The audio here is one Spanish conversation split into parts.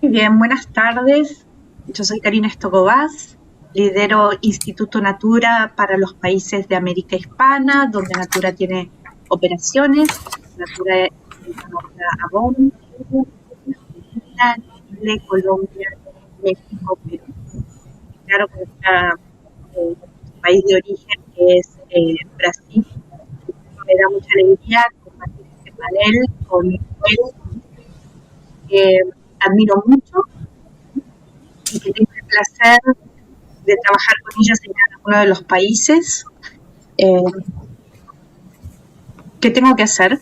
Muy bien, buenas tardes. Yo soy Karina Estocobás, lidero Instituto Natura para los países de América Hispana, donde Natura tiene operaciones. Natura involucra a Bonn, Perú, Argentina, Chile, Colombia, México, Perú. Claro, con nuestro país de origen, que es Brasil. Me da mucha alegría compartir este panel con mujeres que admiro mucho y que tengo el placer de trabajar con ellas en cada uno de los países. ¿Qué tengo que hacer?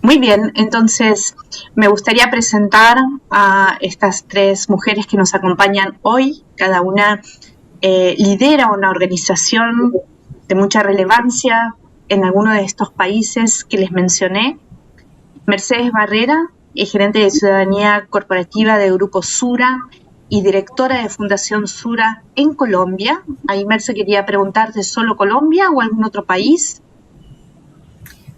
Muy bien, entonces me gustaría presentar a estas tres mujeres que nos acompañan hoy. Cada una lidera una organización de mucha relevancia en alguno de estos países que les mencioné. Mercedes Barrera es gerente de Ciudadanía Corporativa de Grupo Sura y directora de Fundación Sura en Colombia. Ahí, Merce, quería preguntarte, ¿solo Colombia o algún otro país?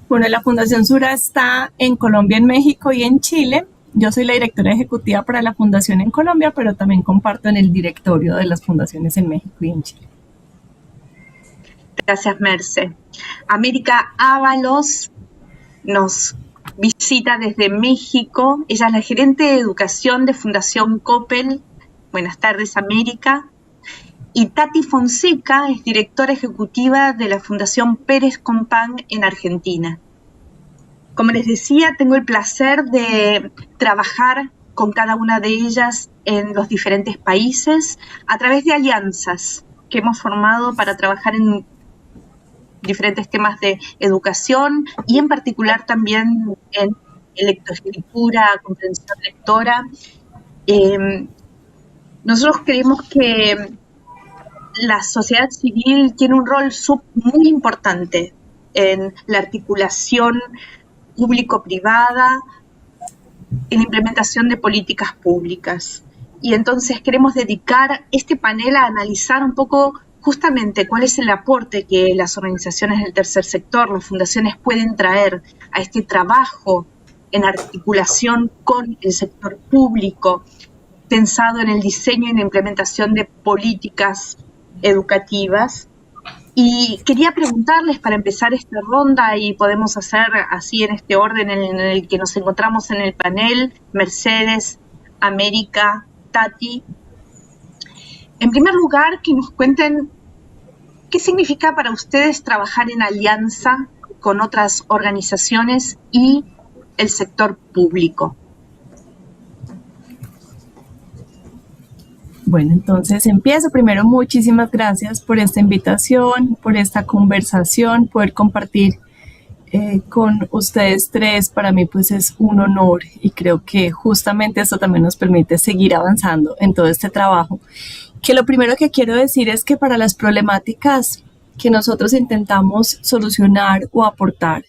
Bueno, la Fundación Sura está en Colombia, en México y en Chile. Yo soy la directora ejecutiva para la Fundación en Colombia, pero también comparto en el directorio de las fundaciones en México y en Chile. Gracias, Merce. América Ábalos nos visita desde México. Ella es la gerente de educación de Fundación Coppel. Buenas tardes, América. Y Tati Fonseca es directora ejecutiva de la Fundación Pérez Compán en Argentina. Como les decía, tengo el placer de trabajar con cada una de ellas en los diferentes países a través de alianzas que hemos formado para trabajar en diferentes temas de educación y en particular también en lectoescritura, comprensión lectora. Nosotros creemos que la sociedad civil tiene un rol muy importante en la articulación público-privada, en la implementación de políticas públicas. Y entonces queremos dedicar este panel a analizar un poco justamente cuál es el aporte que las organizaciones del tercer sector, las fundaciones, pueden traer a este trabajo en articulación con el sector público, pensado en el diseño y la implementación de políticas educativas. Y quería preguntarles, para empezar esta ronda, y podemos hacer así en este orden en el que nos encontramos en el panel, Mercedes, América, Tati. En primer lugar, que nos cuenten qué significa para ustedes trabajar en alianza con otras organizaciones y el sector público. Bueno, entonces empiezo. Primero, muchísimas gracias por esta invitación, por esta conversación, poder compartir con ustedes tres. Para mí pues es un honor y creo que justamente esto también nos permite seguir avanzando en todo este trabajo. Que lo primero que quiero decir es que para las problemáticas que nosotros intentamos solucionar o aportar,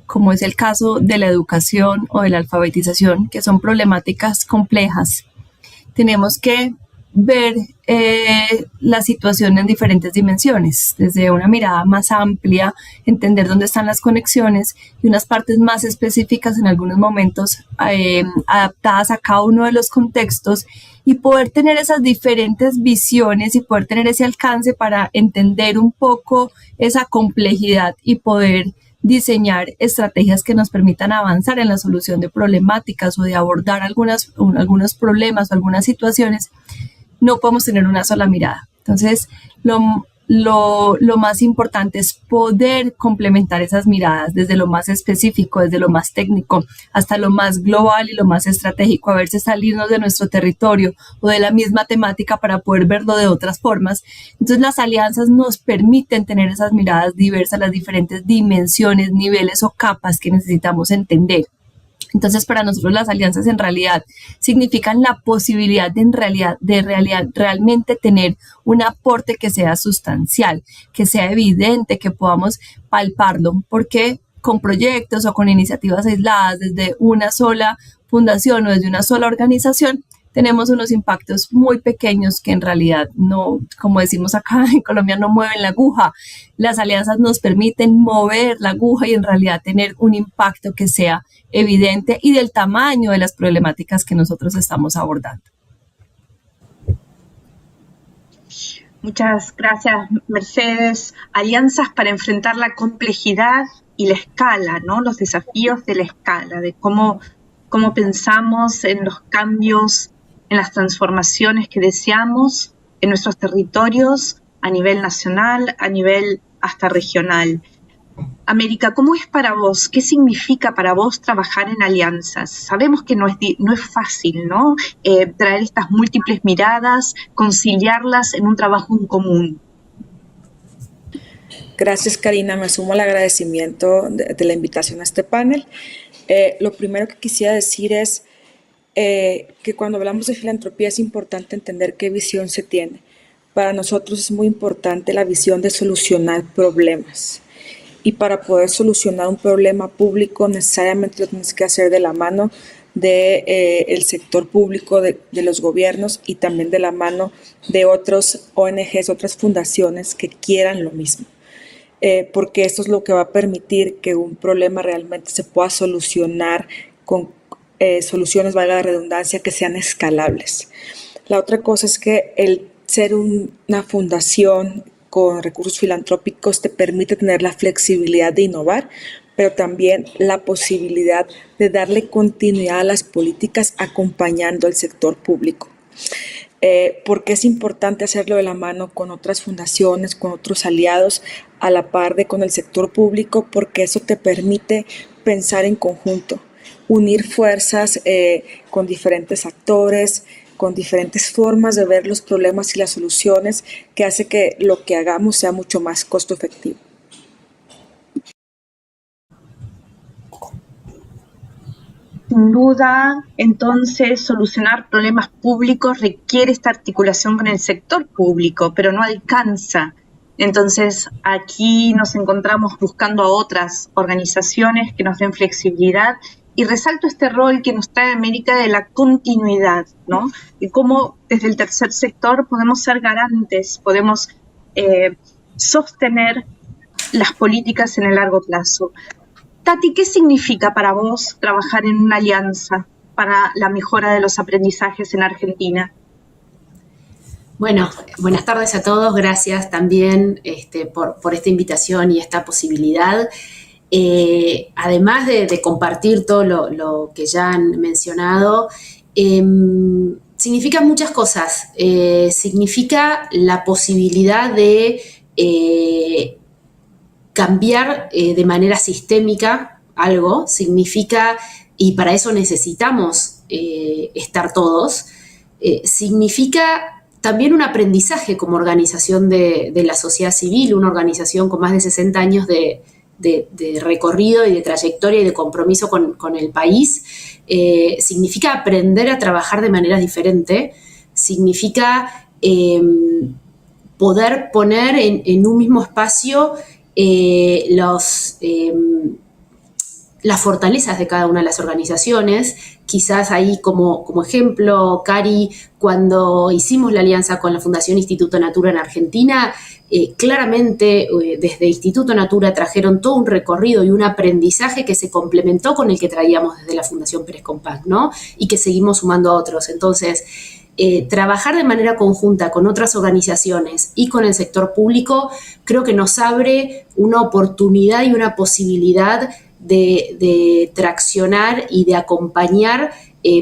como es el caso de la educación o de la alfabetización, que son problemáticas complejas, tenemos que ver la situación en diferentes dimensiones, desde una mirada más amplia, entender dónde están las conexiones y unas partes más específicas en algunos momentos adaptadas a cada uno de los contextos y poder tener esas diferentes visiones y poder tener ese alcance para entender un poco esa complejidad y poder diseñar estrategias que nos permitan avanzar en la solución de problemáticas o de abordar algunos problemas o algunas situaciones. No podemos tener una sola mirada. Entonces, lo más importante es poder complementar esas miradas desde lo más específico, desde lo más técnico, hasta lo más global y lo más estratégico, a ver si salirnos de nuestro territorio o de la misma temática para poder verlo de otras formas. Entonces, las alianzas nos permiten tener esas miradas diversas, las diferentes dimensiones, niveles o capas que necesitamos entender. Entonces, para nosotros las alianzas en realidad significan la posibilidad de realmente tener un aporte que sea sustancial, que sea evidente, que podamos palparlo, porque con proyectos o con iniciativas aisladas desde una sola fundación o desde una sola organización, tenemos unos impactos muy pequeños que en realidad no, como decimos acá en Colombia, no mueven la aguja. Las alianzas nos permiten mover la aguja y en realidad tener un impacto que sea evidente y del tamaño de las problemáticas que nosotros estamos abordando. Muchas gracias, Mercedes. Alianzas para enfrentar la complejidad y la escala, ¿no? Los desafíos de la escala, de cómo pensamos en los cambios, en las transformaciones que deseamos en nuestros territorios a nivel nacional, a nivel hasta regional. América, ¿cómo es para vos? ¿Qué significa para vos trabajar en alianzas? Sabemos que no es fácil, ¿no? Traer estas múltiples miradas, conciliarlas en un trabajo en común. Gracias, Karina. Me sumo al agradecimiento de la invitación a este panel. Lo primero que quisiera decir es que cuando hablamos de filantropía es importante entender qué visión se tiene. Para nosotros es muy importante la visión de solucionar problemas. Y para poder solucionar un problema público necesariamente lo tienes que hacer de la mano del sector público, de los gobiernos y también de la mano de otros ONGs, otras fundaciones que quieran lo mismo. Porque esto es lo que va a permitir que un problema realmente se pueda solucionar con soluciones, valga la redundancia, que sean escalables. La otra cosa es que el ser una fundación con recursos filantrópicos te permite tener la flexibilidad de innovar, pero también la posibilidad de darle continuidad a las políticas acompañando al sector público. Porque es importante hacerlo de la mano con otras fundaciones, con otros aliados, a la par de con el sector público, porque eso te permite pensar en conjunto, unir fuerzas con diferentes actores, con diferentes formas de ver los problemas y las soluciones, que hace que lo que hagamos sea mucho más costo efectivo. Sin duda, entonces, solucionar problemas públicos requiere esta articulación con el sector público, pero no alcanza. Entonces, aquí nos encontramos buscando a otras organizaciones que nos den flexibilidad. Y resalto este rol que nos trae América de la continuidad, ¿no? Y cómo desde el tercer sector podemos ser garantes, podemos sostener las políticas en el largo plazo. Tati, ¿qué significa para vos trabajar en una alianza para la mejora de los aprendizajes en Argentina? Bueno, buenas tardes a todos. Gracias también por esta invitación y esta posibilidad. Además de compartir todo lo que ya han mencionado, significa muchas cosas. Significa la posibilidad de cambiar de manera sistémica algo. Significa, y para eso necesitamos estar todos, significa también un aprendizaje como organización de la sociedad civil, una organización con más de 60 años de recorrido y de trayectoria y de compromiso con el país. Significa aprender a trabajar de manera diferente, significa poder poner en un mismo espacio las fortalezas de cada una de las organizaciones. Quizás ahí como ejemplo, Cari, cuando hicimos la alianza con la Fundación Instituto Natura en Argentina, claramente desde Instituto Natura trajeron todo un recorrido y un aprendizaje que se complementó con el que traíamos desde la Fundación Pérez Compán, ¿no? Y que seguimos sumando a otros. Entonces, trabajar de manera conjunta con otras organizaciones y con el sector público creo que nos abre una oportunidad y una posibilidad de traccionar y de acompañar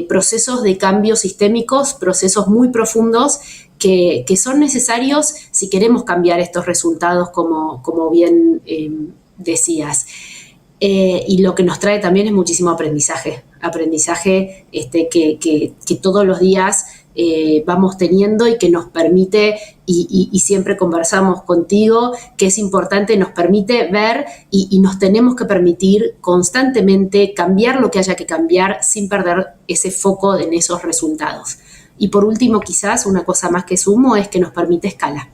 procesos de cambio sistémicos, procesos muy profundos que son necesarios si queremos cambiar estos resultados, como bien decías. Y lo que nos trae también es muchísimo aprendizaje que todos los días vamos teniendo y que nos permite, y siempre conversamos contigo, que es importante, nos permite ver y nos tenemos que permitir constantemente cambiar lo que haya que cambiar sin perder ese foco en esos resultados. Y por último, quizás una cosa más que sumo es que nos permite escala.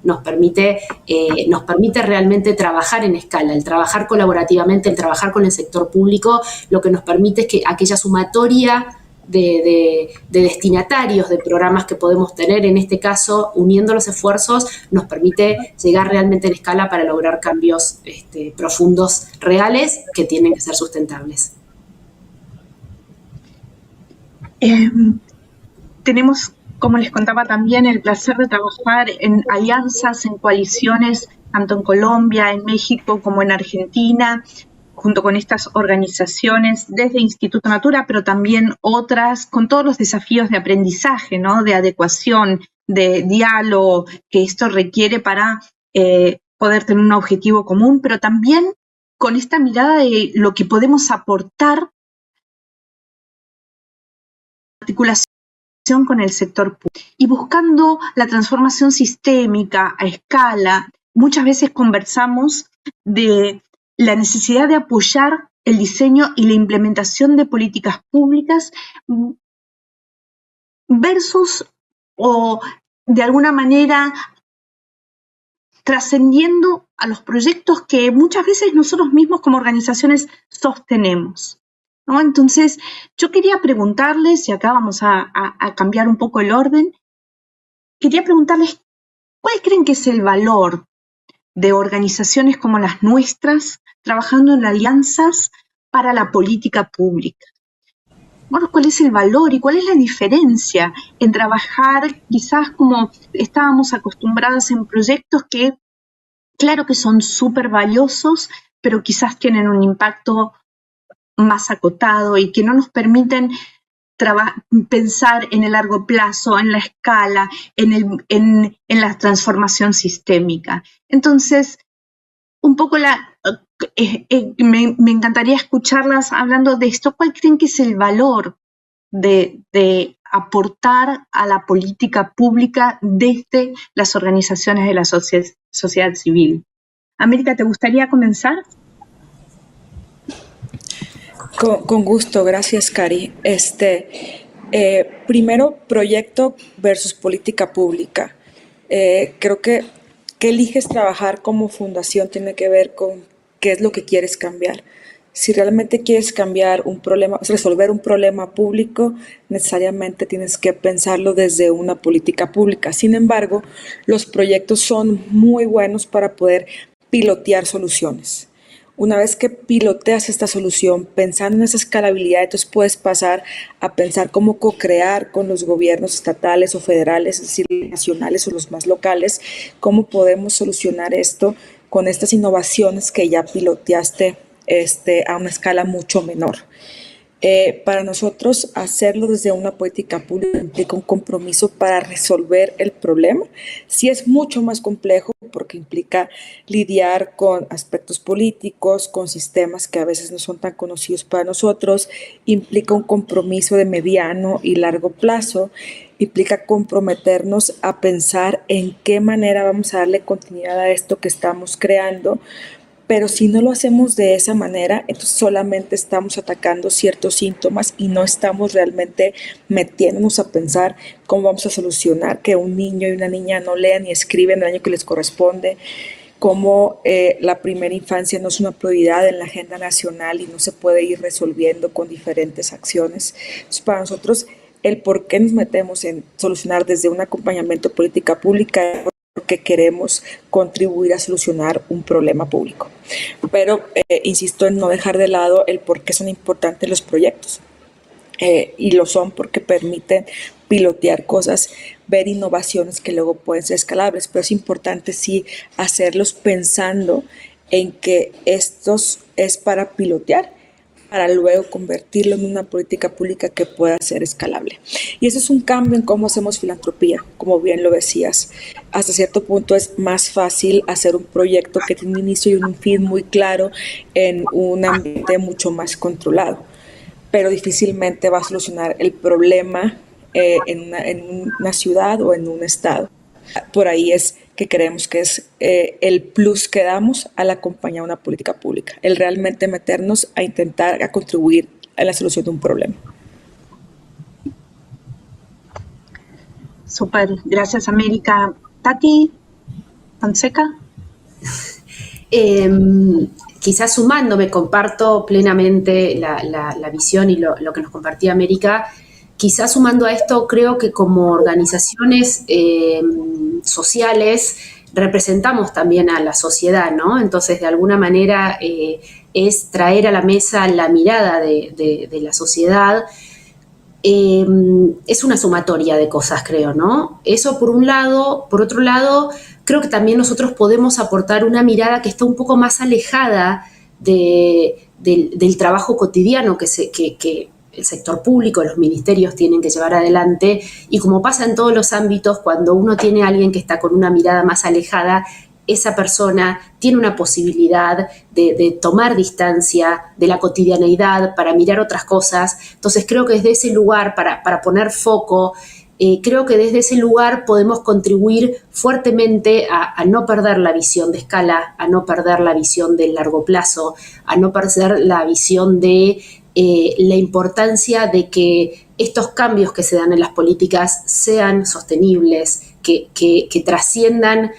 Nos permite realmente trabajar en escala, el trabajar colaborativamente, el trabajar con el sector público, lo que nos permite es que aquella sumatoria de destinatarios de programas que podemos tener. En este caso, uniendo los esfuerzos, nos permite llegar realmente en escala para lograr cambios profundos, reales, que tienen que ser sustentables. Tenemos, como les contaba también, el placer de trabajar en alianzas, en coaliciones, tanto en Colombia, en México, como en Argentina, junto con estas organizaciones desde Instituto Natura, pero también otras, con todos los desafíos de aprendizaje, ¿no? De adecuación, de diálogo, que esto requiere para poder tener un objetivo común, pero también con esta mirada de lo que podemos aportar, articulación con el sector público y buscando la transformación sistémica a escala. Muchas veces conversamos de la necesidad de apoyar el diseño y la implementación de políticas públicas versus o de alguna manera trascendiendo a los proyectos que muchas veces nosotros mismos como organizaciones sostenemos, ¿no? Entonces, yo quería preguntarles, y acá vamos a cambiar un poco el orden, quería preguntarles, ¿cuál creen que es el valor de organizaciones como las nuestras trabajando en alianzas para la política pública? Bueno, ¿cuál es el valor y cuál es la diferencia en trabajar quizás como estábamos acostumbradas en proyectos que, claro que son súper valiosos, pero quizás tienen un impacto más acotado y que no nos permiten pensar en el largo plazo, en la escala, en la transformación sistémica? Entonces, un poco me encantaría escucharlas hablando de esto. ¿Cuál creen que es el valor de aportar a la política pública desde las organizaciones de la sociedad civil? América, ¿te gustaría comenzar? Con gusto, gracias, Cari. Primero, proyecto versus política pública. Creo que eliges trabajar como fundación tiene que ver con qué es lo que quieres cambiar. Si realmente quieres cambiar un problema, resolver un problema público, necesariamente tienes que pensarlo desde una política pública. Sin embargo, los proyectos son muy buenos para poder pilotear soluciones. Una vez que piloteas esta solución, pensando en esa escalabilidad, entonces puedes pasar a pensar cómo co-crear con los gobiernos estatales o federales, es decir, nacionales o los más locales, cómo podemos solucionar esto con estas innovaciones que ya piloteaste a una escala mucho menor. Para nosotros, hacerlo desde una política pública implica un compromiso para resolver el problema. Sí es mucho más complejo porque implica lidiar con aspectos políticos, con sistemas que a veces no son tan conocidos para nosotros, implica un compromiso de mediano y largo plazo, implica comprometernos a pensar en qué manera vamos a darle continuidad a esto que estamos creando. Pero si no lo hacemos de esa manera, entonces solamente estamos atacando ciertos síntomas y no estamos realmente metiéndonos a pensar cómo vamos a solucionar que un niño y una niña no lean ni escriben el año que les corresponde, cómo la primera infancia no es una prioridad en la agenda nacional y no se puede ir resolviendo con diferentes acciones. Entonces, para nosotros, el por qué nos metemos en solucionar desde un acompañamiento de política pública porque queremos contribuir a solucionar un problema público. Pero insisto en no dejar de lado el por qué son importantes los proyectos. Y lo son porque permiten pilotear cosas, ver innovaciones que luego pueden ser escalables, pero es importante sí hacerlos pensando en que estos es para pilotear, para luego convertirlo en una política pública que pueda ser escalable. Y eso es un cambio en cómo hacemos filantropía, como bien lo decías. Hasta cierto punto es más fácil hacer un proyecto que tiene un inicio y un fin muy claro en un ambiente mucho más controlado, pero difícilmente va a solucionar el problema en una ciudad o en un estado. Por ahí es que creemos que es el plus que damos al acompañar una política pública, el realmente meternos a intentar a contribuir a la solución de un problema. Súper, gracias América. Tati Fonseca. Quizás sumándome, comparto plenamente la visión y lo que nos compartía América. quizás sumando a esto, creo que como organizaciones sociales representamos también a la sociedad, ¿no? Entonces, de alguna manera es traer a la mesa la mirada de la sociedad. Es una sumatoria de cosas, creo, ¿no? Eso por un lado. Por otro lado, creo que también nosotros podemos aportar una mirada que está un poco más alejada del trabajo cotidiano que el sector público, los ministerios tienen que llevar adelante, y como pasa en todos los ámbitos, cuando uno tiene a alguien que está con una mirada más alejada, esa persona tiene una posibilidad de tomar distancia de la cotidianeidad para mirar otras cosas. Entonces creo que desde ese lugar, para poner foco, creo que desde ese lugar podemos contribuir fuertemente a no perder la visión de escala, a no perder la visión del largo plazo, a no perder la visión de la importancia de que estos cambios que se dan en las políticas sean sostenibles, que trasciendan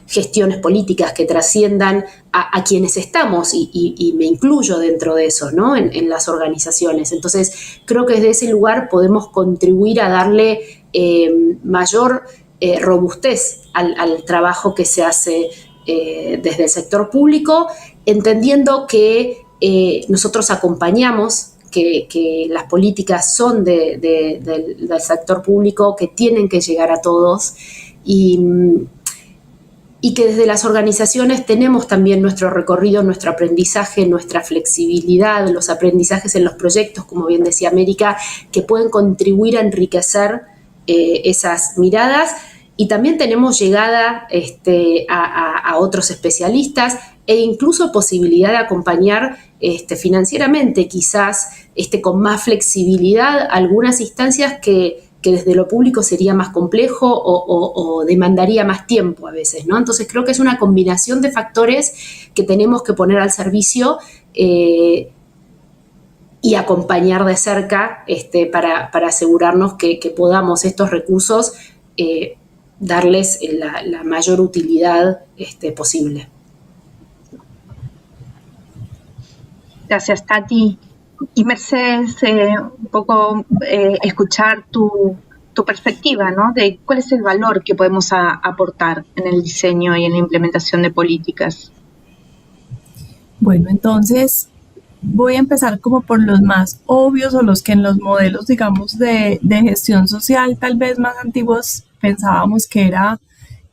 gestiones políticas, que trasciendan a quienes estamos, y me incluyo dentro de eso, ¿no? En las organizaciones. Entonces, creo que desde ese lugar podemos contribuir a darle mayor robustez al trabajo que se hace desde el sector público, entendiendo que nosotros acompañamos, que las políticas son del sector público, que tienen que llegar a todos, y que desde las organizaciones tenemos también nuestro recorrido, nuestro aprendizaje, nuestra flexibilidad, los aprendizajes en los proyectos, como bien decía América, que pueden contribuir a enriquecer esas miradas, y también tenemos llegada a otros especialistas, e incluso posibilidad de acompañar financieramente, quizás con más flexibilidad, algunas instancias que desde lo público sería más complejo o demandaría más tiempo a veces, ¿no? Entonces creo que es una combinación de factores que tenemos que poner al servicio y acompañar de cerca para asegurarnos que podamos estos recursos darles la mayor utilidad posible. Gracias, Tati. Y Mercedes, un poco escuchar tu perspectiva, ¿no? De cuál es el valor que podemos aportar en el diseño y en la implementación de políticas. Bueno, entonces voy a empezar como por los más obvios, o los que en los modelos, digamos, de gestión social tal vez más antiguos pensábamos que era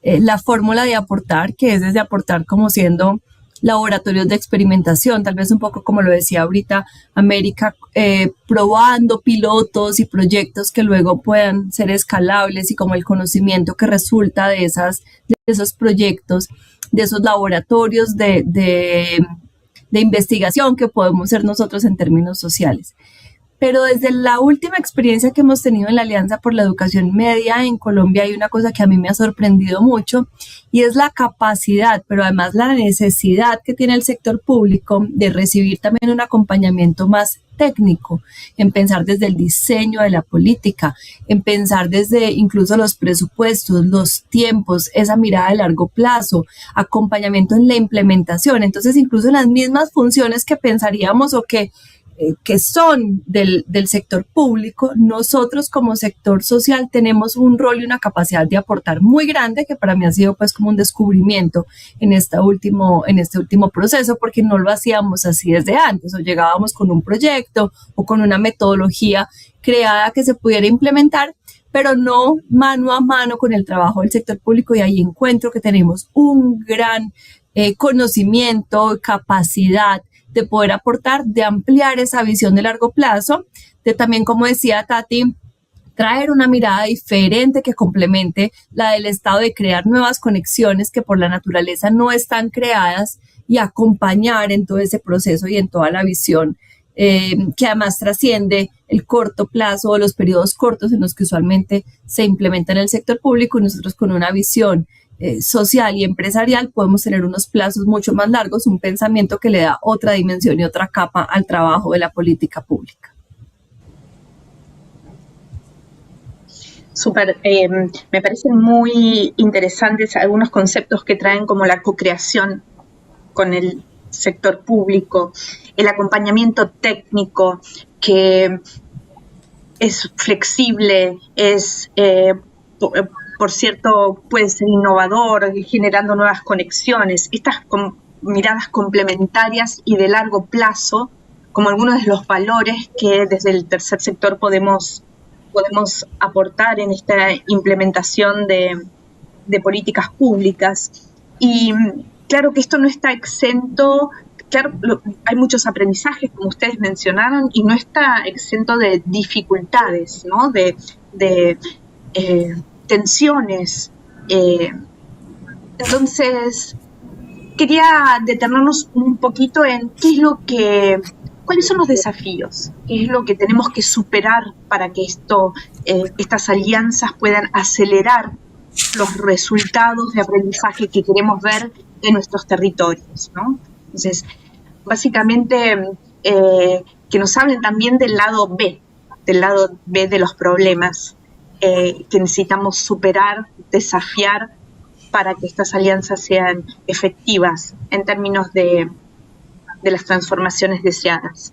la fórmula de aportar, que es desde aportar como siendo laboratorios de experimentación, tal vez un poco como lo decía ahorita América, probando pilotos y proyectos que luego puedan ser escalables, y como el conocimiento que resulta de esos proyectos, de esos laboratorios de investigación que podemos ser nosotros en términos sociales. Pero desde la última experiencia que hemos tenido en la Alianza por la Educación Media en Colombia, hay una cosa que a mí me ha sorprendido mucho, y es la capacidad, pero además la necesidad que tiene el sector público de recibir también un acompañamiento más técnico, en pensar desde el diseño de la política, en pensar desde incluso los presupuestos, los tiempos, esa mirada de largo plazo, acompañamiento en la implementación. Entonces, incluso las mismas funciones que pensaríamos o que son del sector público, nosotros como sector social tenemos un rol y una capacidad de aportar muy grande, que para mí ha sido pues como un descubrimiento en este último proceso, porque no lo hacíamos así desde antes, o llegábamos con un proyecto o con una metodología creada que se pudiera implementar, pero no mano a mano con el trabajo del sector público, y ahí encuentro que tenemos un gran conocimiento, capacidad de poder aportar, de ampliar esa visión de largo plazo, de también, como decía Tati, traer una mirada diferente que complemente la del Estado, de crear nuevas conexiones que por la naturaleza no están creadas, y acompañar en todo ese proceso y en toda la visión que además trasciende el corto plazo o los periodos cortos en los que usualmente se implementa en el sector público, y nosotros con una visión social y empresarial podemos tener unos plazos mucho más largos, un pensamiento que le da otra dimensión y otra capa al trabajo de la política pública. Súper, me parecen muy interesantes algunos conceptos que traen, como la co-creación con el sector público, el acompañamiento técnico, que es flexible, por cierto, puede ser innovador, generando nuevas conexiones. Estas miradas complementarias y de largo plazo, como algunos de los valores que desde el tercer sector podemos aportar en esta implementación de políticas públicas. Y claro que esto no está exento, claro, hay muchos aprendizajes, como ustedes mencionaron, y no está exento de dificultades, ¿no? De tensiones. Entonces, quería detenernos un poquito en cuáles son los desafíos, qué es lo que tenemos que superar para que estas alianzas puedan acelerar los resultados de aprendizaje que queremos ver en nuestros territorios, ¿no? Entonces, básicamente, que nos hablen también del lado B de los problemas que necesitamos superar, desafiar para que estas alianzas sean efectivas en términos de las transformaciones deseadas.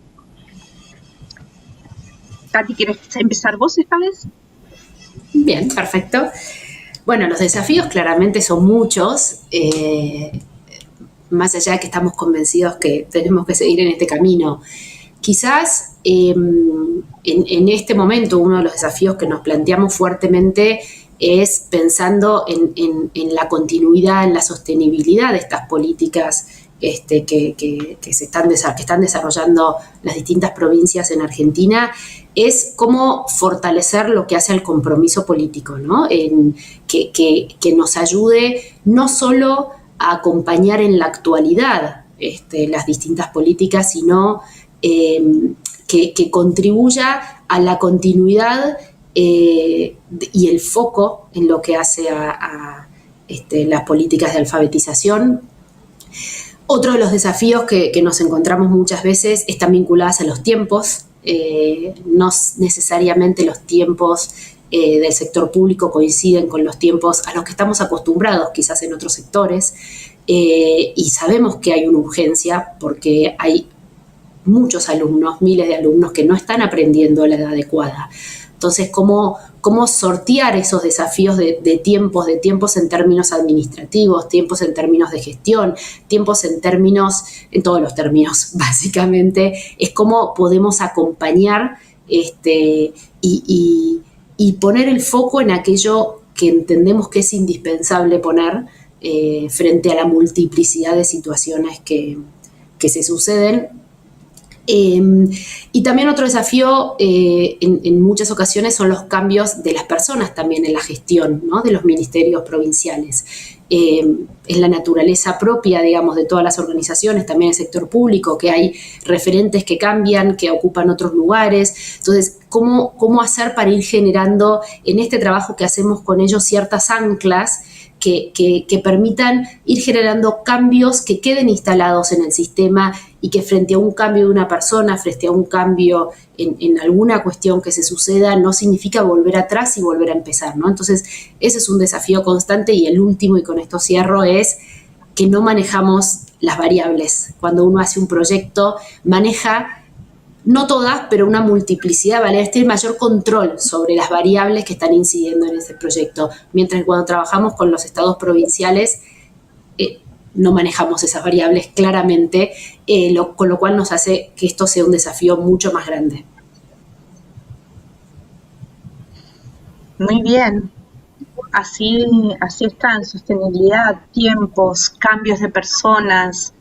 Tati, ¿quieres empezar vos esta vez? Bien, perfecto. Bueno, los desafíos claramente son muchos, más allá de que estamos convencidos que tenemos que seguir en este camino. Quizás en este momento uno de los desafíos que nos planteamos fuertemente es pensando en la continuidad, en la sostenibilidad de estas políticas que están desarrollando las distintas provincias en Argentina, es cómo fortalecer lo que hace al compromiso político, ¿no? Que nos ayude no solo a acompañar en la actualidad las distintas políticas, sino que contribuya a la continuidad y el foco en lo que hace a las políticas de alfabetización. Otro de los desafíos que nos encontramos muchas veces están vinculados a los tiempos. No necesariamente los tiempos del sector público coinciden con los tiempos a los que estamos acostumbrados quizás en otros sectores, y sabemos que hay una urgencia porque hay muchos alumnos, miles de alumnos que no están aprendiendo a la edad adecuada. Entonces, ¿cómo sortear esos desafíos de tiempos en términos administrativos, tiempos en términos de gestión, tiempos en todos los términos, básicamente, es cómo podemos acompañar y poner el foco en aquello que entendemos que es indispensable poner frente a la multiplicidad de situaciones que se suceden. Y también otro desafío en muchas ocasiones son los cambios de las personas también en la gestión, ¿no? De los ministerios provinciales. Es la naturaleza propia, digamos, de todas las organizaciones, también el sector público, que hay referentes que cambian, que ocupan otros lugares. Entonces, ¿cómo hacer para ir generando en este trabajo que hacemos con ellos ciertas anclas que permitan ir generando cambios que queden instalados en el sistema y que frente a un cambio de una persona, frente a un cambio en alguna cuestión que se suceda, no significa volver atrás y volver a empezar, ¿no? Entonces, ese es un desafío constante. Y el último, y con esto cierro, es que no manejamos las variables. Cuando uno hace un proyecto, maneja no todas, pero una multiplicidad, ¿vale? Tiene mayor control sobre las variables que están incidiendo en ese proyecto. Mientras que cuando trabajamos con los estados provinciales, no manejamos esas variables claramente, con lo cual nos hace que esto sea un desafío mucho más grande. Muy bien. Así están, sostenibilidad, tiempos, cambios de personas.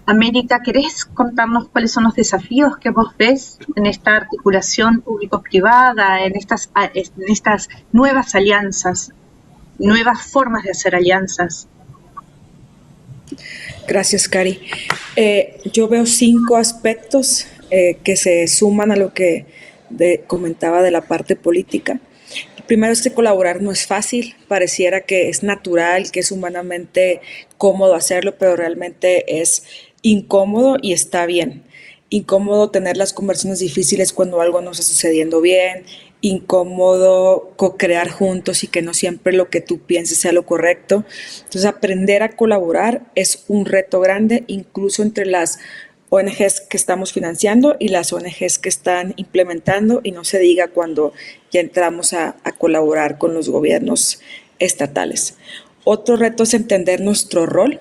América, ¿querés contarnos cuáles son los desafíos que vos ves en esta articulación público-privada, en estas nuevas alianzas, nuevas formas de hacer alianzas? Gracias, Cari. Yo veo 5 aspectos que se suman a lo que comentaba de la parte política. Primero es que colaborar no es fácil, pareciera que es natural, que es humanamente cómodo hacerlo, pero realmente es incómodo y está bien. Incómodo tener las conversaciones difíciles cuando algo no está sucediendo bien, incómodo co-crear juntos y que no siempre lo que tú pienses sea lo correcto. Entonces, aprender a colaborar es un reto grande, incluso entre las ONGs que estamos financiando y las ONGs que están implementando, y no se diga cuando ya entramos a colaborar con los gobiernos estatales. Otro reto es entender nuestro rol,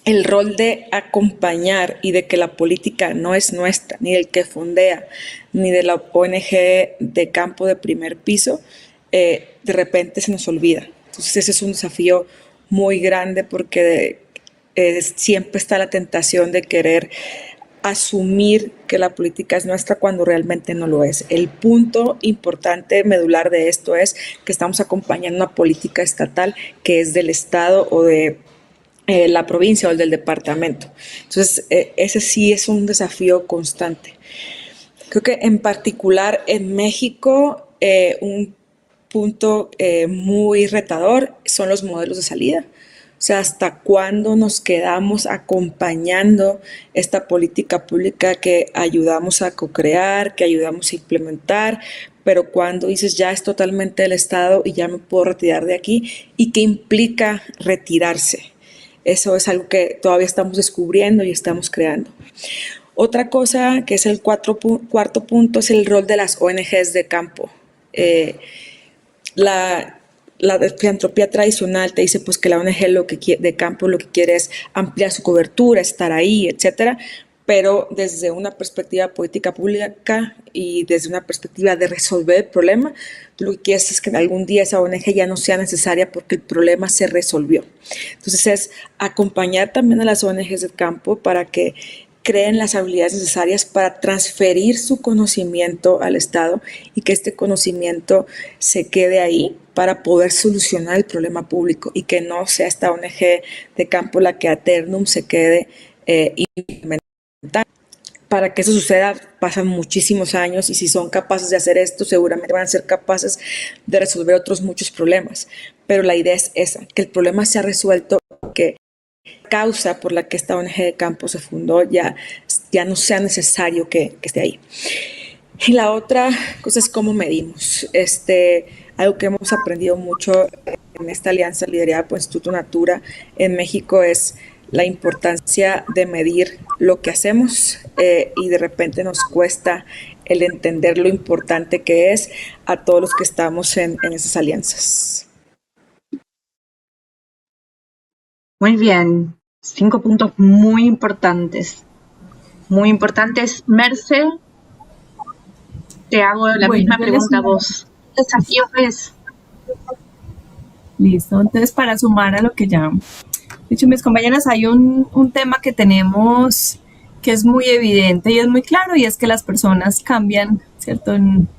el rol de acompañar y de que la política no es nuestra, ni del que fondea, ni de la ONG de campo de primer piso, de repente se nos olvida. Entonces ese es un desafío muy grande porque siempre está la tentación de querer asumir que la política es nuestra cuando realmente no lo es. El punto importante, medular de esto es que estamos acompañando una política estatal que es del Estado o de la provincia o el del departamento. Entonces, ese sí es un desafío constante. Creo que en particular en México, un punto muy retador son los modelos de salida. O sea, ¿hasta cuándo nos quedamos acompañando esta política pública que ayudamos a co-crear, que ayudamos a implementar, pero cuando dices ya es totalmente del Estado y ya me puedo retirar de aquí? ¿Y qué implica retirarse? Eso es algo que todavía estamos descubriendo y estamos creando. Otra cosa que es el cuarto punto es el rol de las ONGs de campo. La filantropía tradicional te dice pues que la ONG de campo lo que quiere es ampliar su cobertura, estar ahí, etcétera, pero desde una perspectiva política pública y desde una perspectiva de resolver el problema, tú lo que quieres es que algún día esa ONG ya no sea necesaria porque el problema se resolvió. Entonces es acompañar también a las ONGs de campo para que creen las habilidades necesarias para transferir su conocimiento al Estado y que este conocimiento se quede ahí para poder solucionar el problema público y que no sea esta ONG de campo la que a eternum se quede implementando. Para que eso suceda pasan muchísimos años y si son capaces de hacer esto seguramente van a ser capaces de resolver otros muchos problemas, pero la idea es esa, que el problema sea resuelto, que causa por la que esta ONG de campo se fundó ya no sea necesario que esté ahí. Y la otra cosa es cómo medimos. Algo que hemos aprendido mucho en esta alianza liderada por Instituto Natura en México es la importancia de medir lo que hacemos y de repente nos cuesta el entender lo importante que es a todos los que estamos en esas alianzas. Muy bien, 5 puntos muy importantes. Muy importantes. Merce, te hago la misma pregunta a vos. ¿Qué desafío es? Listo, entonces para sumar a lo que ya han dicho mis compañeras, hay un tema que tenemos que es muy evidente y es muy claro, y es que las personas cambian, ¿cierto? Con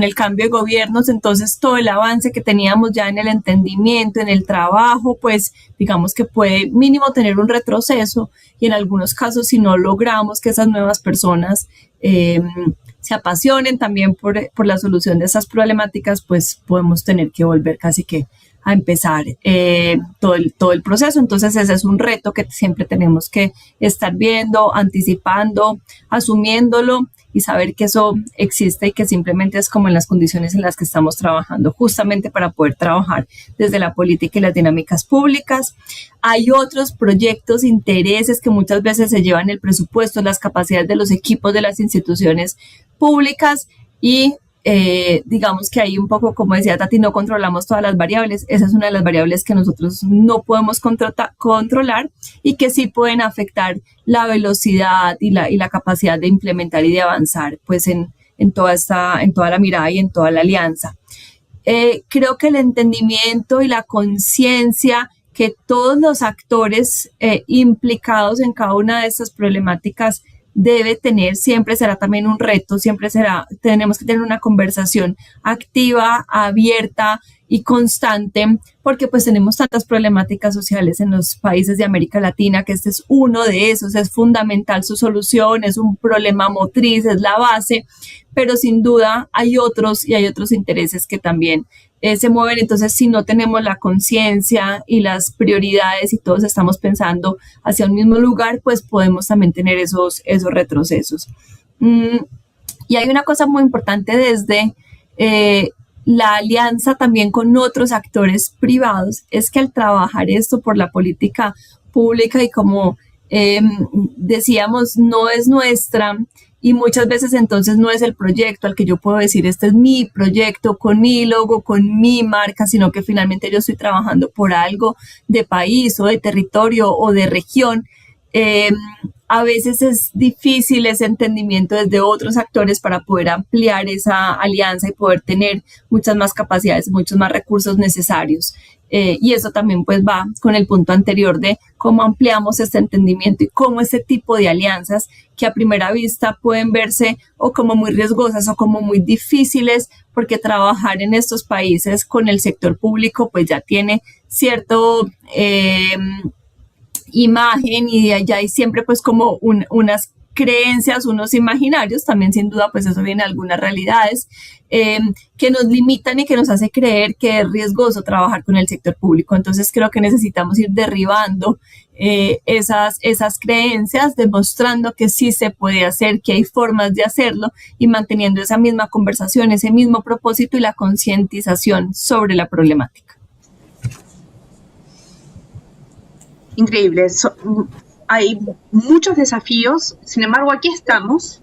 el cambio de gobiernos, entonces todo el avance que teníamos ya en el entendimiento, en el trabajo, pues digamos que puede mínimo tener un retroceso, y en algunos casos si no logramos que esas nuevas personas se apasionen también por la solución de esas problemáticas, pues podemos tener que volver casi que a empezar todo el proceso. Entonces ese es un reto que siempre tenemos que estar viendo, anticipando, asumiéndolo y saber que eso existe y que simplemente es como en las condiciones en las que estamos trabajando, justamente para poder trabajar desde la política y las dinámicas públicas. Hay otros proyectos, intereses que muchas veces se llevan el presupuesto, las capacidades de los equipos de las instituciones públicas y digamos que ahí un poco, como decía Tati, no controlamos todas las variables. Esa es una de las variables que nosotros no podemos controlar y que sí pueden afectar la velocidad y la capacidad de implementar y de avanzar pues en toda la mirada y en toda la alianza. Creo que el entendimiento y la conciencia que todos los actores implicados en cada una de estas problemáticas debe tener, siempre será también un reto, tenemos que tener una conversación activa, abierta y constante, porque pues tenemos tantas problemáticas sociales en los países de América Latina, que este es uno de esos, es fundamental su solución, es un problema motriz, es la base, pero sin duda hay otros intereses que también se mueven. Entonces, si no tenemos la conciencia y las prioridades y todos estamos pensando hacia un mismo lugar, pues podemos también tener esos retrocesos. Y hay una cosa muy importante desde la alianza también con otros actores privados, es que al trabajar esto por la política pública y como decíamos, no es nuestra, y muchas veces entonces no es el proyecto al que yo puedo decir, este es mi proyecto con mi logo, con mi marca, sino que finalmente yo estoy trabajando por algo de país o de territorio o de región. Eh, a veces es difícil ese entendimiento desde otros actores para poder ampliar esa alianza y poder tener muchas más capacidades, muchos más recursos necesarios. Y eso también pues va con el punto anterior de cómo ampliamos este entendimiento y cómo este tipo de alianzas que a primera vista pueden verse o como muy riesgosas o como muy difíciles, porque trabajar en estos países con el sector público pues ya tiene cierto imagen y ya hay siempre pues como unas creencias, unos imaginarios, también sin duda pues eso viene de algunas realidades que nos limitan y que nos hace creer que es riesgoso trabajar con el sector público. Entonces creo que necesitamos ir derribando esas creencias, demostrando que sí se puede hacer, que hay formas de hacerlo y manteniendo esa misma conversación, ese mismo propósito y la concientización sobre la problemática. Increíble. Hay muchos desafíos, sin embargo aquí estamos,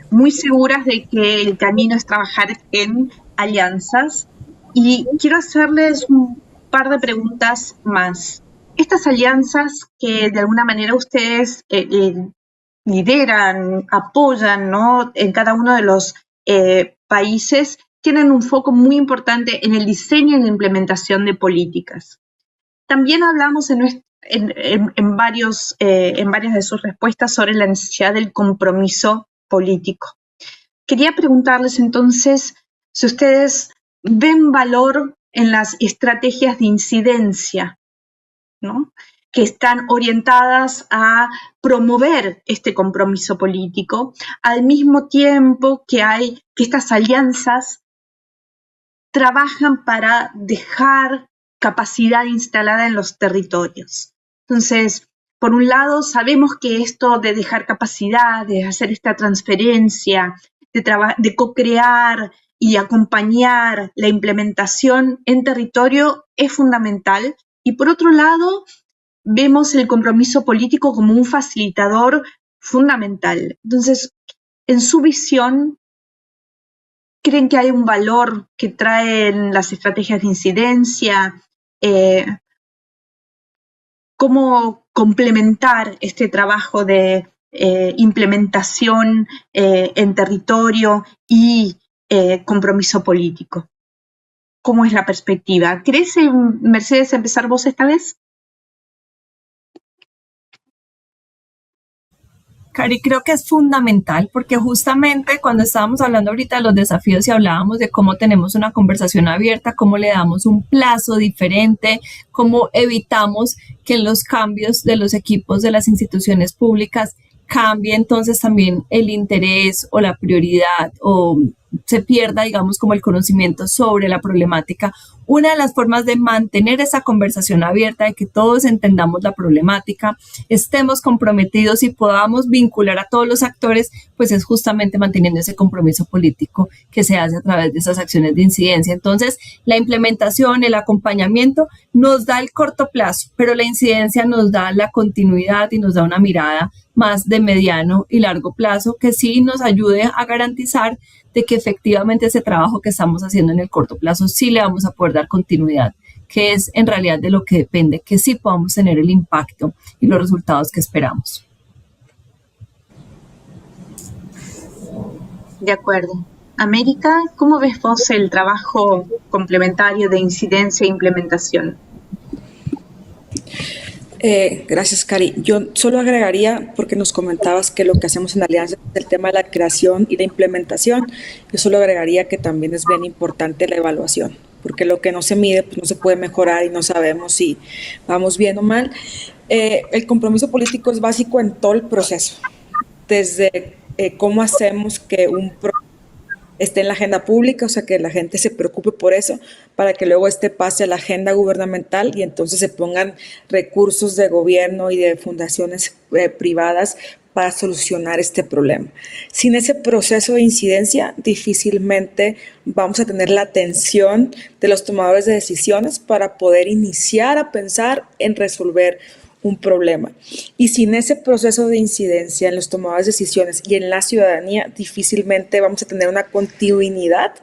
muy seguras de que el camino es trabajar en alianzas y quiero hacerles un par de preguntas más. Estas alianzas que de alguna manera ustedes lideran, apoyan, ¿no?, en cada uno de los países, tienen un foco muy importante en el diseño y la implementación de políticas. También hablamos en varias de sus respuestas sobre la necesidad del compromiso político. Quería preguntarles entonces si ustedes ven valor en las estrategias de incidencia, ¿no?, que están orientadas a promover este compromiso político, al mismo tiempo que estas alianzas trabajan para dejar capacidad instalada en los territorios. Entonces, por un lado, sabemos que esto de dejar capacidad, de hacer esta transferencia, de co-crear y acompañar la implementación en territorio es fundamental. Y por otro lado, vemos el compromiso político como un facilitador fundamental. Entonces, en su visión, ¿creen que hay un valor que traen las estrategias de incidencia? ¿Cómo complementar este trabajo de implementación en territorio y compromiso político? ¿Cómo es la perspectiva? ¿Querés, Mercedes, empezar vos esta vez? Cari, creo que es fundamental porque justamente cuando estábamos hablando ahorita de los desafíos y hablábamos de cómo tenemos una conversación abierta, cómo le damos un plazo diferente, cómo evitamos que en los cambios de los equipos de las instituciones públicas cambie entonces también el interés o la prioridad o se pierda, digamos, como el conocimiento sobre la problemática. Una de las formas de mantener esa conversación abierta, de que todos entendamos la problemática, estemos comprometidos y podamos vincular a todos los actores, pues es justamente manteniendo ese compromiso político que se hace a través de esas acciones de incidencia. Entonces, la implementación, el acompañamiento nos da el corto plazo, pero la incidencia nos da la continuidad y nos da una mirada más de mediano y largo plazo que sí nos ayude a garantizar de que efectivamente ese trabajo que estamos haciendo en el corto plazo sí le vamos a poder dar continuidad, que es en realidad de lo que depende, que sí podamos tener el impacto y los resultados que esperamos. De acuerdo. América, ¿cómo ves vos el trabajo complementario de incidencia e implementación? Gracias, Cari. Yo solo agregaría, porque nos comentabas que lo que hacemos en Alianza es el tema de la creación y la implementación, yo solo agregaría que también es bien importante la evaluación, porque lo que no se mide pues no se puede mejorar y no sabemos si vamos bien o mal. El compromiso político es básico en todo el proceso, desde cómo hacemos que un proyecto esté en la agenda pública, o sea, que la gente se preocupe por eso, para que luego pase a la agenda gubernamental y entonces se pongan recursos de gobierno y de fundaciones privadas para solucionar este problema. Sin ese proceso de incidencia, difícilmente vamos a tener la atención de los tomadores de decisiones para poder iniciar a pensar en resolver un problema. Y sin ese proceso de incidencia en los tomadores de decisiones y en la ciudadanía, difícilmente vamos a tener una continuidad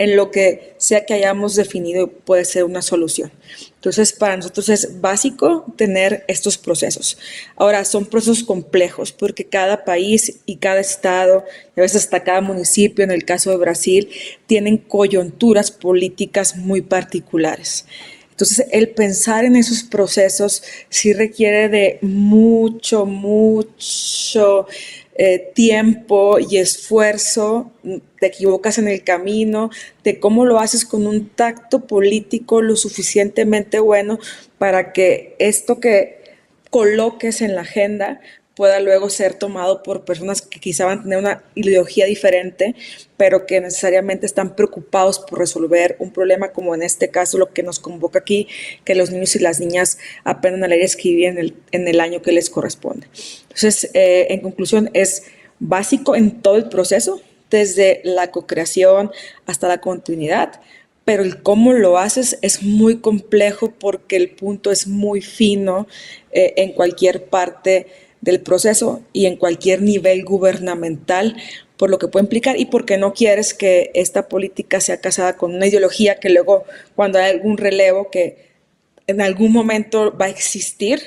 en lo que sea que hayamos definido puede ser una solución. Entonces, para nosotros es básico tener estos procesos. Ahora, son procesos complejos porque cada país y cada estado, y a veces hasta cada municipio, en el caso de Brasil, tienen coyunturas políticas muy particulares. Entonces, el pensar en esos procesos sí requiere de mucho tiempo y esfuerzo. Te equivocas en el camino, de cómo lo haces con un tacto político lo suficientemente bueno para que esto que coloques en la agenda pueda luego ser tomado por personas que quizá van a tener una ideología diferente, pero que necesariamente están preocupados por resolver un problema, como en este caso lo que nos convoca aquí, que los niños y las niñas aprendan a leer y escribir en el año que les corresponde. Entonces, en conclusión, es básico en todo el proceso, desde la co-creación hasta la continuidad, pero el cómo lo haces es muy complejo porque el punto es muy fino en cualquier parte del proceso y en cualquier nivel gubernamental, por lo que puede implicar y porque no quieres que esta política sea casada con una ideología que luego, cuando hay algún relevo que en algún momento va a existir,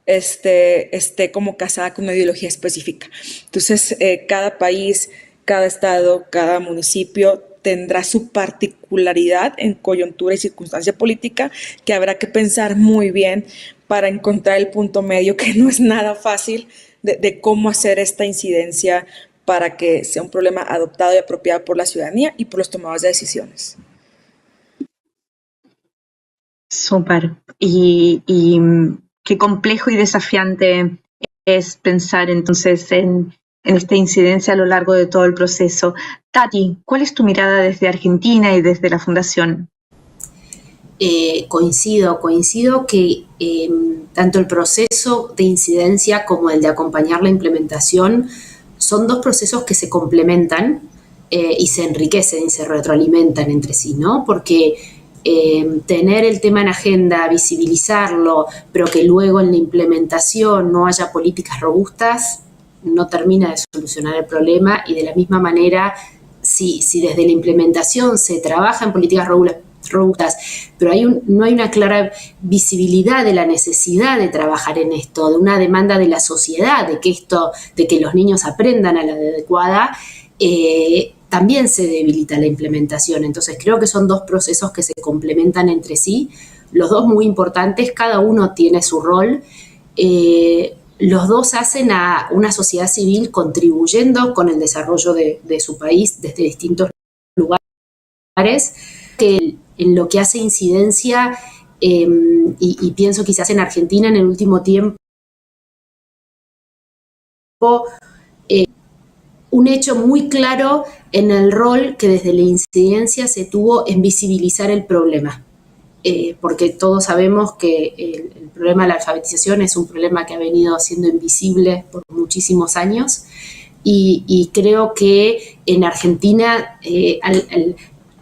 esté como casada con una ideología específica. Entonces, cada país, cada estado, cada municipio tendrá su particularidad en coyuntura y circunstancia política que habrá que pensar muy bien para encontrar el punto medio, que no es nada fácil, de cómo hacer esta incidencia para que sea un problema adoptado y apropiado por la ciudadanía y por los tomadores de decisiones. Súper. Y qué complejo y desafiante es pensar entonces en esta incidencia a lo largo de todo el proceso. Tati, ¿cuál es tu mirada desde Argentina y desde la Fundación? Coincido que tanto el proceso de incidencia como el de acompañar la implementación son dos procesos que se complementan y se enriquecen y se retroalimentan entre sí, ¿no? Porque tener el tema en agenda, visibilizarlo, pero que luego en la implementación no haya políticas robustas, no termina de solucionar el problema. Y de la misma manera, si desde la implementación se trabaja en políticas robustas, pero no hay una clara visibilidad de la necesidad de trabajar en esto, de una demanda de la sociedad, de que los niños aprendan a la adecuada, también se debilita la implementación. Entonces creo que son dos procesos que se complementan entre sí, los dos muy importantes, cada uno tiene su rol. Los dos hacen a una sociedad civil contribuyendo con el desarrollo de su país desde distintos lugares, que en lo que hace incidencia, y pienso quizás en Argentina en el último tiempo, un hecho muy claro en el rol que desde la incidencia se tuvo en visibilizar el problema. Porque todos sabemos que el problema de la alfabetización es un problema que ha venido siendo invisible por muchísimos años, y creo que en Argentina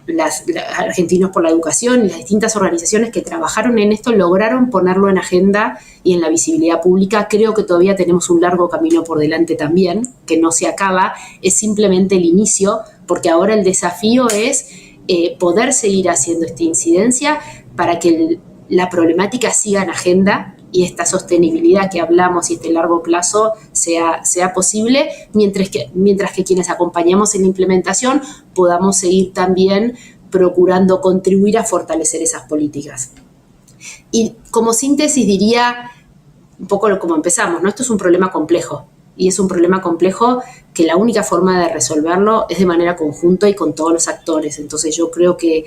los Argentinos por la Educación y las distintas organizaciones que trabajaron en esto lograron ponerlo en agenda y en la visibilidad pública. Creo que todavía tenemos un largo camino por delante también, que no se acaba, es simplemente el inicio, porque ahora el desafío es poder seguir haciendo esta incidencia para que la problemática siga en agenda y esta sostenibilidad que hablamos y este largo plazo sea posible, mientras que quienes acompañamos en la implementación podamos seguir también procurando contribuir a fortalecer esas políticas. Y como síntesis diría un poco como empezamos, ¿no? Esto es un problema complejo, y es un problema complejo que la única forma de resolverlo es de manera conjunta y con todos los actores. Entonces yo creo que